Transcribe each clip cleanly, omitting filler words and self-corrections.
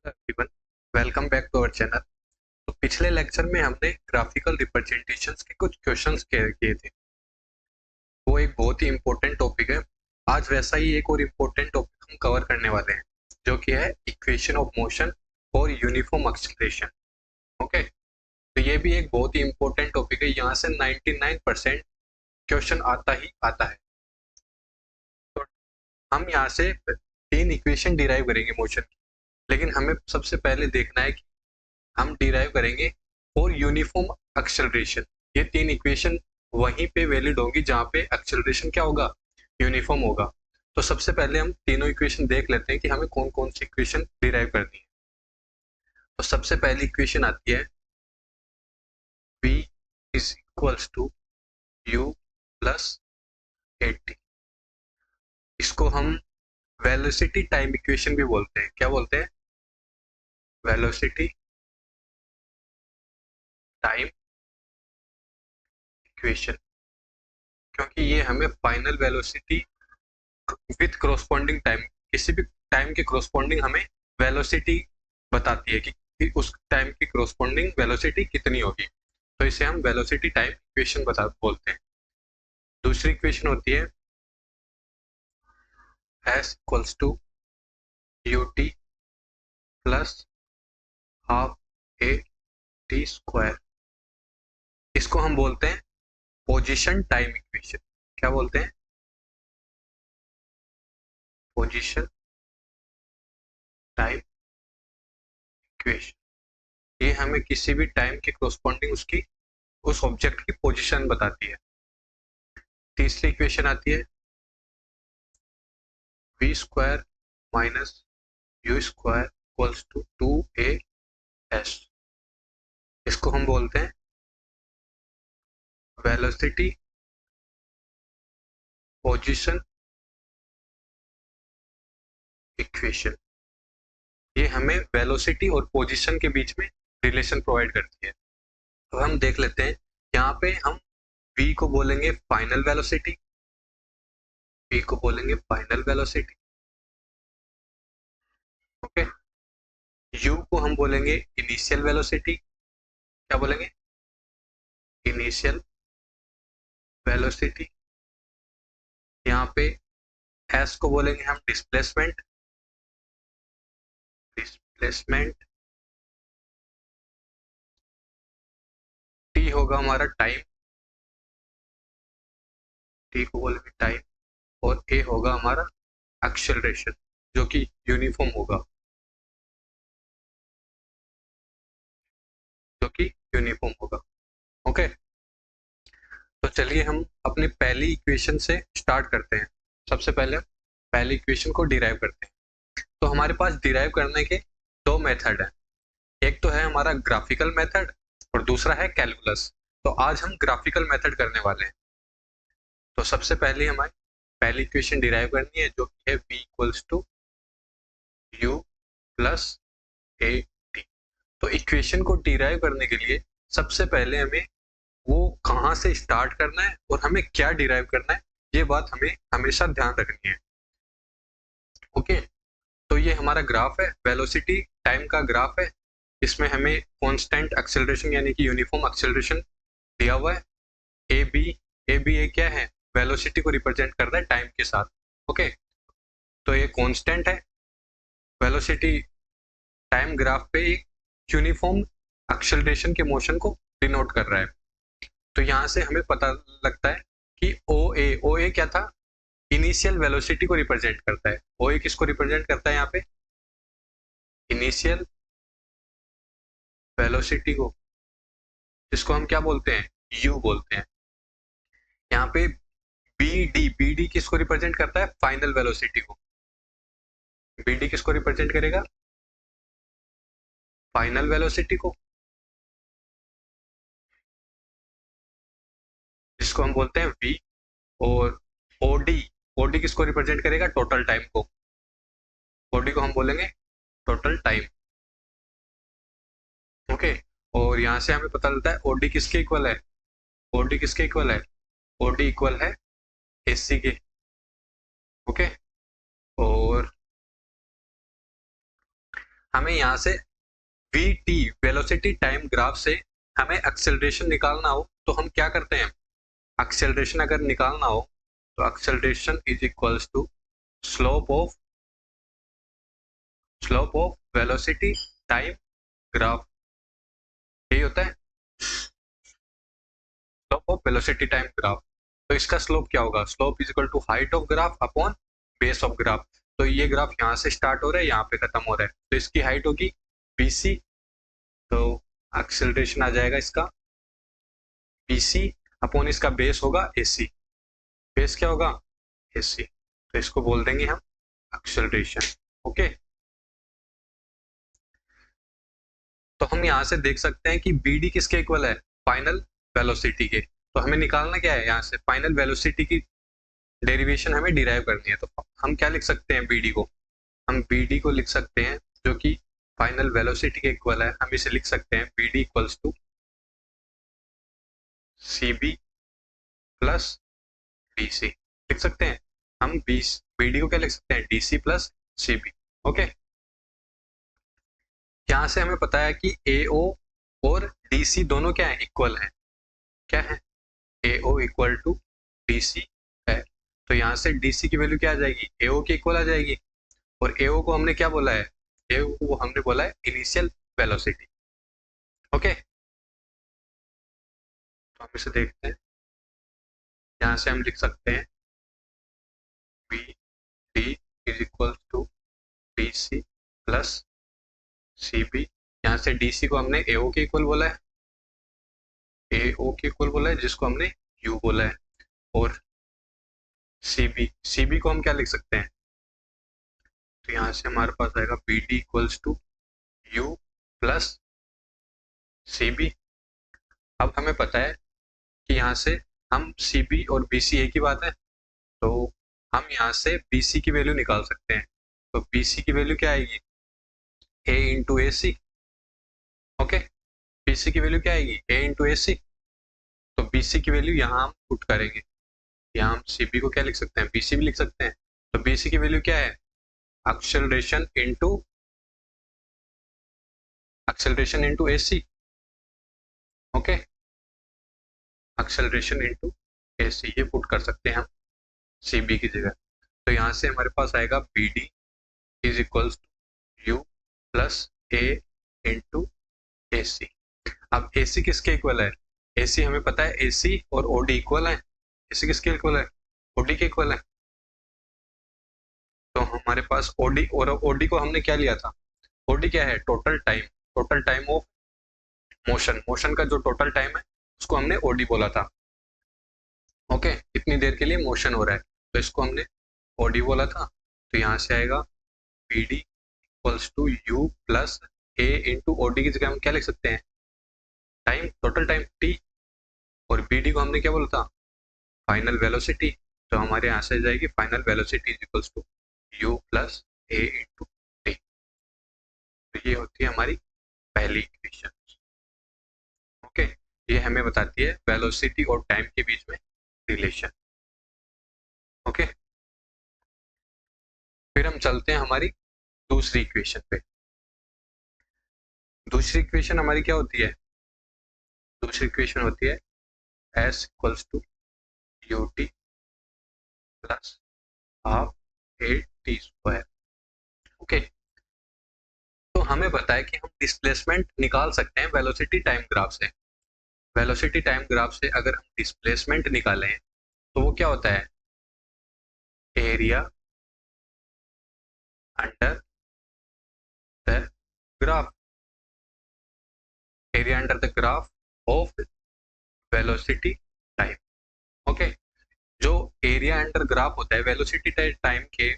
Everyone, welcome back to our channel. तो पिछले lecture में हमने ग्राफिकल रिप्रेजेंटेशंस के कुछ क्वेश्चंस किए थे। वो एक बहुत ही इम्पोर्टेंट टॉपिक है। आज वैसा ही एक और इम्पोर्टेंट टॉपिक हम कवर करने वाले हैं, जो कि है इक्वेशन ऑफ मोशन और यूनिफॉर्म एक्सीलरेशन। ओके, तो ये भी एक बहुत ही इम्पोर्टेंट टॉपिक है। यहाँ से 99% क्वेश्चन आता ही आता है। तो हम यहाँ से 3 इक्वेशन डिराइव करेंगे मोशन की, लेकिन हमें सबसे पहले देखना है कि हम डिराइव करेंगे फॉर यूनिफॉर्म एक्सेलरेशन। ये 3 इक्वेशन वहीं पे वैलिड होंगी जहां पे एक्सेलरेशन क्या होगा, यूनिफॉर्म होगा। तो सबसे पहले हम तीनों इक्वेशन देख लेते हैं कि हमें कौन कौन सी इक्वेशन डिराइव करनी है। तो सबसे पहली इक्वेशन आती है v is equals to u plus 80। इसको हम वेलोसिटी टाइम इक्वेशन भी बोलते हैं। क्या बोलते हैं? वेलोसिटी टाइम इक्वेशन, क्योंकि ये हमें final velocity with corresponding time, किसी भी टाइम के कॉरस्पॉन्डिंग हमें वेलोसिटी बताती है कि उस टाइम की कॉरस्पॉन्डिंग वेलोसिटी कितनी होगी। तो इसे हम वेलोसिटी टाइम इक्वेशन बोलते हैं। दूसरी इक्वेशन होती है s equals to ut plus half a t square. इसको हम बोलते हैं पोजीशन टाइम इक्वेशन। क्या बोलते हैं? Position time equation. ये हमें किसी भी टाइम के कॉरस्पॉन्डिंग उसकी उस ऑब्जेक्ट की पोजीशन बताती है। तीसरी इक्वेशन आती है v square minus u square equals to 2as। इसको हम बोलते हैं वेलोसिटी पोजीशन इक्वेशन। ये हमें वेलोसिटी और पोजीशन के बीच में रिलेशन प्रोवाइड करती है। तो हम देख लेते हैं, यहाँ पे हम v को बोलेंगे फाइनल वेलोसिटी, v को बोलेंगे फाइनल वेलोसिटी। ओके, u को हम बोलेंगे इनिशियल वेलोसिटी। क्या बोलेंगे? Initial velocity. यहाँ पे s को बोलेंगे हम डिस्प्लेसमेंट, डिस्प्लेसमेंट। t होगा हमारा टाइम, t को बोलेंगे टाइम। और a होगा हमारा एक्सेलरेशन, जो कि यूनिफॉर्म होगा, जो कि यूनिफॉर्म होगा। ओके, तो चलिए हम अपनी पहली इक्वेशन से स्टार्ट करते हैं। सबसे पहले पहली इक्वेशन को डिराइव करते हैं। तो हमारे पास डिराइव करने के दो मेथड हैं। एक तो है हमारा ग्राफिकल मेथड और दूसरा है कैलकुलस। तो आज हम ग्राफिकल मेथड करने वाले हैं। तो सबसे पहले हमारी पहली इक्वेशन डिराइव करनी है, जो कि है v equals to u plus a t. तो इक्वेशन को डिराइव करने के लिए सबसे पहले हमें वो कहाँ से स्टार्ट करना है और हमें क्या डिराइव करना है, ये बात हमें हमेशा ध्यान रखनी है। ओके, तो ये हमारा ग्राफ है, वेलोसिटी टाइम का ग्राफ है। इसमें हमें कांस्टेंट एक्सेलरेशन यानी कि यूनिफॉर्म एक्सेलरेशन दिया हुआ है। ए बी ए क्या है? वेलोसिटी को रिप्रेजेंट कर रहा है टाइम के साथ। ओके, तो ये कांस्टेंट है। वेलोसिटी टाइम ग्राफ पे एक यूनिफॉर्म एक्सेलरेशन के मोशन को डिनोट कर रहा है। तो यहाँ से हमें पता लगता है कि ओ ए क्या था? इनिशियल वेलोसिटी को रिप्रेजेंट करता है। ओ ए किसको रिप्रेजेंट करता है यहाँ पे? इनिशियल वेलोसिटी को, जिसको हम क्या बोलते हैं? यू बोलते हैं। यहाँ पे बी डी किसको रिप्रेजेंट करता है? फाइनल वेलोसिटी को। बी डी किसको रिप्रेजेंट करेगा? फाइनल वेलोसिटी को, जिसको हम बोलते हैं वी। और ओडी किसको रिप्रेजेंट करेगा? टोटल टाइम को। ओडी को हम बोलेंगे टोटल टाइम। ओके, और यहाँ से हमें पता चलता है ओडी किसके इक्वल है? ओडी किसके इक्वल है? ओडी इक्वल है एसी के। ओके, और हमें यहाँ से we T velocity time graph से हमें एक्सेलरेशन निकालना हो तो हम क्या करते हैं, एक्सेलरेशन अगर निकालना हो तो acceleration is equals to slope of velocity time graph, यही होता है slope of velocity time graph. तो इसका स्लोप क्या होगा, slope is equal to height of graph upon base of graph. तो ये ग्राफ यहाँ से स्टार्ट हो रहा है, यहाँ पे खत्म हो रहा है, तो इसकी हाइट होगी बीसी, तो एक्सेलरेशन आ जाएगा इसका बीसी अपॉन इसका बेस होगा एसी, बेस क्या होगा एसी, तो इसको बोल देंगे हम एक्सेलरेशन। ओके, तो हम यहाँ से देख सकते हैं कि बी डी किसके इक्वल है, फाइनल वेलोसिटी के। तो हमें निकालना क्या है, यहाँ से फाइनल वेलोसिटी की डेरिवेशन हमें डिराइव करनी है। तो हम क्या लिख सकते हैं बी डी को, हम बी डी को लिख सकते हैं जो कि फाइनल वेलोसिटी के इक्वल है, हम इसे लिख सकते हैं b d equals to c b plus d c, लिख सकते हैं हम बी डी को क्या लिख सकते हैं, d c plus c b. Okay, यहाँ से हमें पता है कि ए ओ और डी सी दोनों क्या है, इक्वल है, क्या है A O equal to D C है। तो यहाँ से डी सी की वैल्यू क्या आ जाएगी, ए ओ की इक्वल आ जाएगी, और ए ओ को हमने क्या बोला है, ए ओ को हमने बोला है इनिशियल वेलोसिटी। ओके, तो हम इसे देखते हैं, यहाँ से हम लिख सकते हैं b D is equal to D c plus c b. यहाँ से डी सी को हमने ए ओ के इक्वल बोला है, ए ओ के इक्वल बोला है जिसको हमने यू बोला है, और सी बी को हम क्या लिख सकते हैं, तो यहाँ से हमारे पास आएगा B d equals to you plus c b. अब हमें पता है कि यहाँ से हम सी बी और बी सी एक ही बात है, तो हम यहाँ से बी सी की वैल्यू निकाल सकते हैं। तो बी सी की वैल्यू क्या आएगी, ए into A C. Okay, B C की वैल्यू क्या आएगी, ए इंटू ए सी। तो बी सी की वैल्यू यहाँ हम पुट करेंगे, यहाँ हम सी बी को क्या लिख सकते हैं, बी सी भी लिख सकते हैं। तो बी सी की वैल्यू क्या है, acceleration into A C. Okay, acceleration into A सी, ये पुट कर सकते हैं हम सी बी की जगह। तो यहाँ से हमारे पास आएगा B D is equals to you plus A into A C. अब ए सी किसके इक्वल है, ए सी हमें पता है ए सी और ओ डी इक्वल है, ए सी किसके इक्वल है, ओ डी के इक्वल है। तो हमारे पास ओ डी, और ओ डी को हमने क्या लिया था, ओ डी क्या है, total time of motion, motion का जो टोटल टाइम है उसको हमने ओ डी बोला था। ओके, इतनी देर के लिए मोशन हो रहा है तो इसको हमने ओ डी बोला था। तो यहाँ से आएगा B d equals to you plus A into o d की जगह हम क्या लिख सकते हैं, टाइम, टोटल टाइम टी, और बी डी को हमने क्या बोला था, फाइनल वेलोसिटी। तो हमारे यहाँ से जाएगी final velocity is equals to you plus A into t. तो ये होती है हमारी पहली इक्वेशन। ओके, ये हमें बताती है वेलोसिटी और टाइम के बीच में रिलेशन। ओके, फिर हम चलते हैं हमारी दूसरी इक्वेशन पे। दूसरी इक्वेशन हमारी क्या होती है, दूसरी इक्वेशन होती है s equals to u t plus half a t square. Okay, तो हमें पता है कि हम डिस्प्लेसमेंट निकाल सकते हैं वेलोसिटी टाइम ग्राफ से। वेलोसिटी टाइम ग्राफ से अगर हम डिस्प्लेसमेंट निकालें तो वो क्या होता है, area under the graph, area under the graph of velocity time. Okay, जो एरिया अंडर ग्राफ होता है वेलोसिटी टाइम के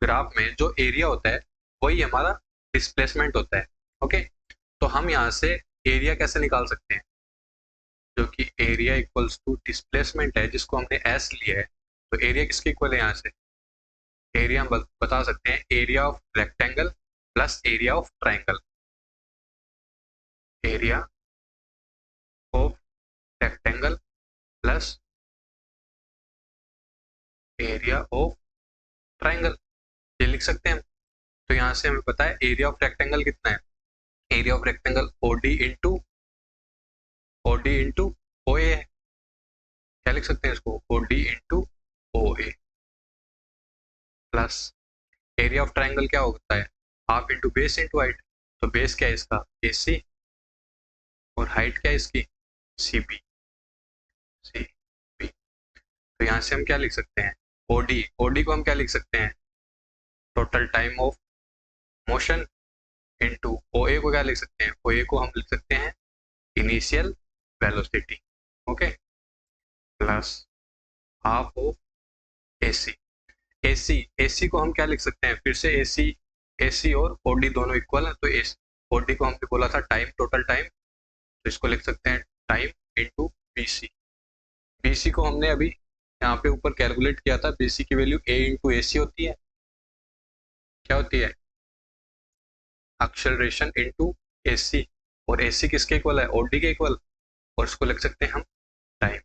ग्राफ में जो एरिया होता है वही हमारा डिस्प्लेसमेंट होता है। ओके, तो हम यहाँ से एरिया कैसे निकाल सकते हैं, जो कि एरिया इक्वल्स टू डिस्प्लेसमेंट है जिसको हमने एस लिया है। तो एरिया किसके इक्वल है, यहाँ से एरिया हम बता सकते हैं area of rectangle plus area of triangle, area of rectangle plus area of triangle, ये लिख सकते हैं हम। तो यहाँ से हमें पता है एरिया ऑफ रेक्टेंगल कितना है, area of rectangle OD into O A, क्या लिख सकते हैं इसको, OD into O A, plus area of triangle क्या होता है, half into base into height, तो बेस क्या है इसका ए सी, और हाइट क्या है इसकी सी बी, तो यहाँ से हम क्या लिख सकते हैं, ओडी को हम क्या लिख सकते हैं, total time of motion, into O A को क्या लिख सकते हैं, ओ ए को हम लिख सकते हैं initial velocity, okay, plus half of AC, AC को हम क्या लिख सकते हैं, फिर से एसी और ओडी दोनों इक्वल है, तो ओडी को हमने बोला था टाइम, टोटल टाइम, तो इसको लिख सकते हैं टाइम इंटू बीसी, बीसी को हमने अभी यहाँ पे ऊपर कैलकुलेट किया था, बीसी की वैल्यू ए इंटू ए सी होती है, क्या होती है, एक्सेलरेशन इंटू ए सी, और ए सी किसके इक्वल है, ओडी के इक्वल, और इसको लिख सकते हैं हम टाइम,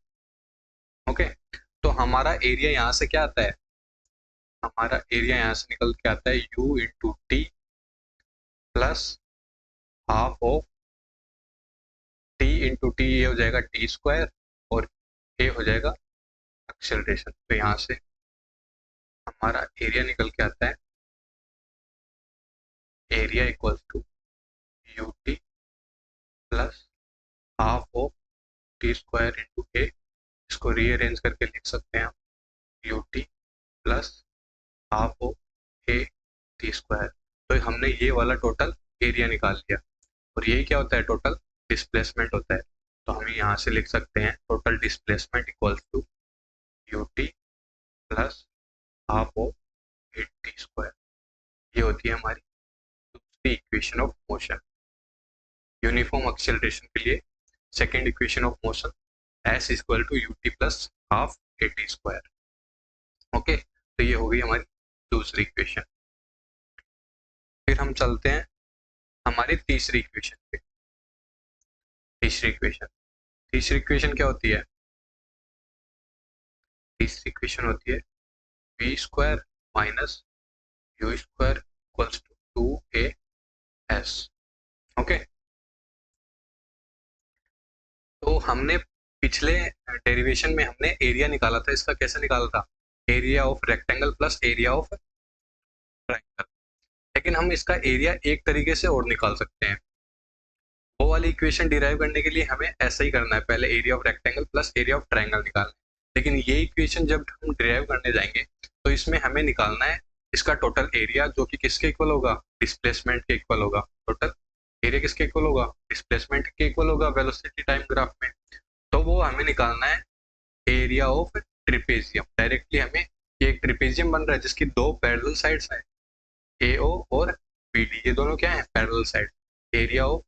ओके। तो हमारा एरिया यहाँ से क्या आता है, हमारा एरिया यहाँ से निकल के आता है you into T plus half of T into T, ये हो जाएगा टी स्क्वायर, और ए हो जाएगा एक्सेलरेशन, तो यहाँ से हमारा एरिया निकल के आता है area equals to u t plus half of t square into a, इसको रीअरेंज करके लिख सकते हैं हम u t plus half of a t square, तो हमने ये वाला टोटल एरिया निकाल लिया, और यही क्या होता है, टोटल डिस्प्लेसमेंट होता है, तो हम यहाँ से लिख सकते हैं total displacement equals to u t plus half of a t square, ये होती है हमारी दूसरी equation of motion. Uniform acceleration के लिए second equation of motion s equal to u t plus half a t square, okay, तो ये हो गई हमारी दूसरी इक्वेशन। फिर हम चलते हैं हमारी तीसरी इक्वेशन पे, तीसरी इक्वेशन क्या होती है, तीसरी इक्वेशन होती है v square minus u square equals to 2as, okay. तो हमने पिछले डेरिवेशन में हमने एरिया निकाला था, इसका कैसे निकाला था, area of rectangle plus area of triangle, लेकिन हम इसका एरिया एक तरीके से और निकाल सकते हैं, वो वाली इक्वेशन डिराइव करने के लिए हमें ऐसा ही करना है, पहले area of rectangle plus area of triangle निकालना है, लेकिन ये इक्वेशन जब हम डिराइव करने जाएंगे तो इसमें हमें निकालना है इसका टोटल एरिया, जो कि किसके इक्वल होगा, डिस्प्लेसमेंट के इक्वल होगा, टोटल एरिया किसके इक्वल होगा, डिस्प्लेसमेंट के इक्वल होगा वेलोसिटी टाइम ग्राफ में, तो वो हमें निकालना है एरिया ऑफ ट्रिपेजियम, डायरेक्टली हमें ये एक ट्रिपेजियम बन रहा है जिसकी दो पैरेलल साइड्स हैं, AO और BD, ये दोनों क्या है parallel side, area of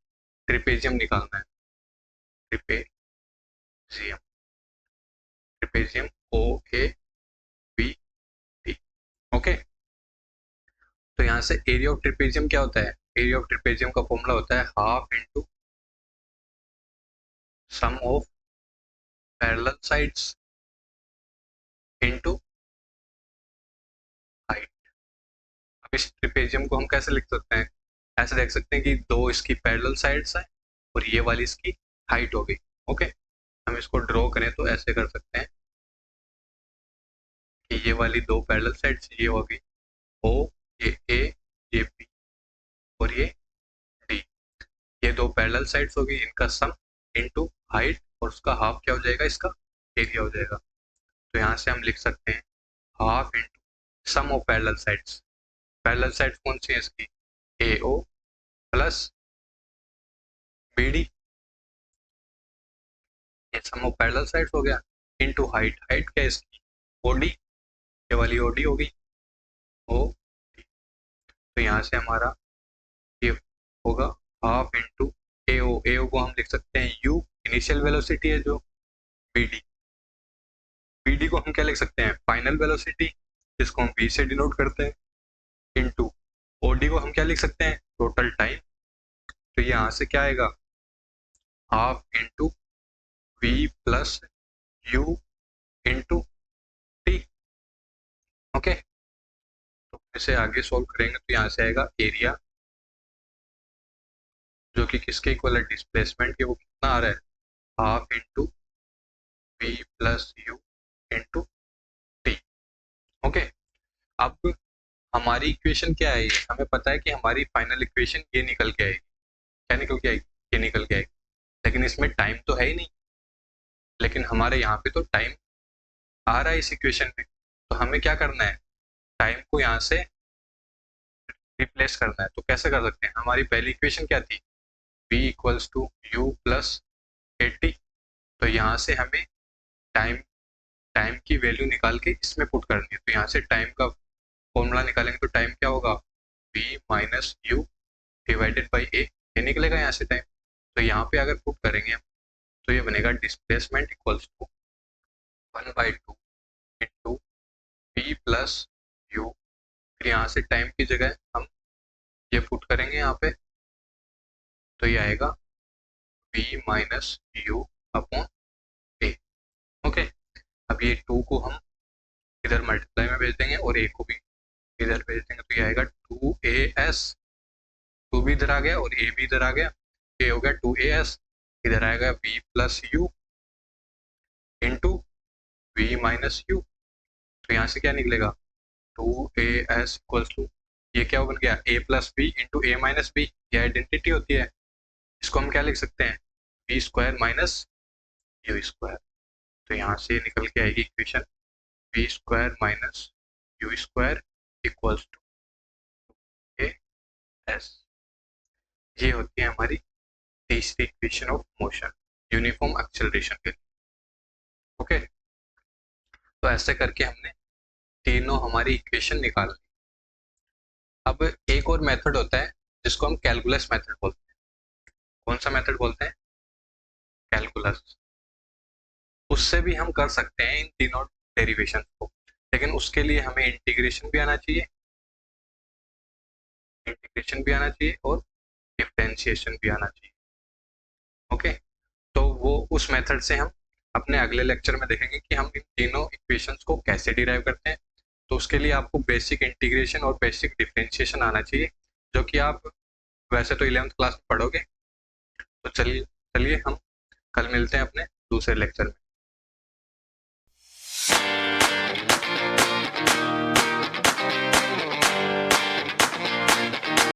trapezium निकालना है, ट्रिपेजियम OABD, ओके। तो यहाँ से एरिया ऑफ ट्रिपेजियम क्या होता है, एरिया ऑफ ट्रिपेजियम का फॉर्मूला होता है half into sum of parallel sides into height. अब इस ट्रिपेजियम को हम कैसे लिख सकते हैं, ऐसे देख सकते हैं कि दो इसकी पैरेलल साइड्स हैं और ये वाली इसकी हाइट होगी, ओके। हम इसको ड्रॉ करें तो ऐसे कर सकते हैं कि ये वाली दो पैरेलल साइड्स ये होगी O, ये A, ये B, और ये D, ये दो पैरेलल साइड्स होगी, इनका सम इनटू हाइट, और उसका हाफ क्या हो जाएगा, इसका एरिया हो जाएगा, तो यहाँ से हम लिख सकते हैं half into sum of parallel sides, parallel sides कौन सी है इसकी, AO प्लस BD, ये सम ऑफ पैरेलल साइड्स हो गया, इनटू हाइट, हाइट क्या है इसकी OD, ये वाली OD होगी OD, तो यहाँ से हमारा ये होगा हाफ इंटू AO को हम लिख सकते हैं U, इनिशियल वेलोसिटी है जो, BD को हम क्या लिख सकते हैं, फाइनल वेलोसिटी, जिसको हम V से डिनोट करते हैं, इंटू OD को हम क्या लिख सकते हैं, टोटल टाइम, तो यहाँ से क्या आएगा half into V plus U into T, okay. तो इसे आगे सोल्व करेंगे तो यहाँ से आएगा एरिया, जो कि किसके इक्वल है, डिस्प्लेसमेंट के, वो कितना आ रहा है, half into v plus u into t. Okay, अब हमारी इक्वेशन क्या है, ये हमें पता है कि हमारी फाइनल इक्वेशन ये निकल के आएगी। क्या निकल के आएगी, ये निकल के आएगी, लेकिन इसमें टाइम तो है ही नहीं, लेकिन हमारे यहाँ पे तो टाइम आ रहा है इस इक्वेशन में, तो हमें क्या करना है, टाइम को यहाँ से रिप्लेस करना है। तो कैसे कर सकते हैं, हमारी पहली इक्वेशन क्या थी, v equals to you plus 80, तो यहाँ से हमें टाइम टाइम की वैल्यू निकाल के इसमें पुट करनी है। तो यहाँ से टाइम का फॉर्मूला निकालेंगे तो टाइम क्या होगा, v minus u divided by a, ये निकलेगा यहाँ से टाइम। तो यहाँ पे अगर पुट करेंगे हम तो ये बनेगा displacement equals to 1/2 into v plus u, फिर यहाँ से टाइम की जगह हम ये पुट करेंगे यहाँ पे, तो ये आएगा v minus you upon A. Okay, अब ये 2 को हम इधर मल्टीप्लाई में भेज देंगे और a को भी इधर भेज देंगे, तो ये आएगा 2as, 2 भी इधर आ गया और a भी इधर आ गया, ये हो गया 2as, इधर आएगा v plus u into v minus u, तो यहाँ से क्या निकलेगा 2as इक्वल्स टू, ये क्या बन गया a plus b into a minus b, ये आइडेंटिटी होती है, इसको हम क्या लिख सकते हैं, v square minus u square. तो यहाँ से निकल के आएगी equation v square minus u square equals to a s. ये होती है हमारी तीसरी equation of motion uniform acceleration के लिए। ओके, तो ऐसे करके हमने तीनों हमारी इक्वेशन निकाल ली। अब एक और मेथड होता है जिसको हम कैलकुलस मेथड बोलते हैं। कौन सा मेथड बोलते हैं, कैलकुलस। उससे भी हम कर सकते हैं इन तीनों डेरिवेशन को, लेकिन उसके लिए हमें इंटीग्रेशन भी आना चाहिए, और डिफरेंशिएशन भी आना चाहिए। ओके, तो वो उस मेथड से हम अपने अगले लेक्चर में देखेंगे कि हम इन तीनों इक्वेशंस को कैसे डिराइव करते हैं। तो उसके लिए आपको बेसिक इंटीग्रेशन और बेसिक डिफरेंशिएशन आना चाहिए, जो कि आप वैसे तो 11th क्लास में पढ़ोगे। तो चलिए हम कल मिलते हैं अपने दूसरे लेक्चर में।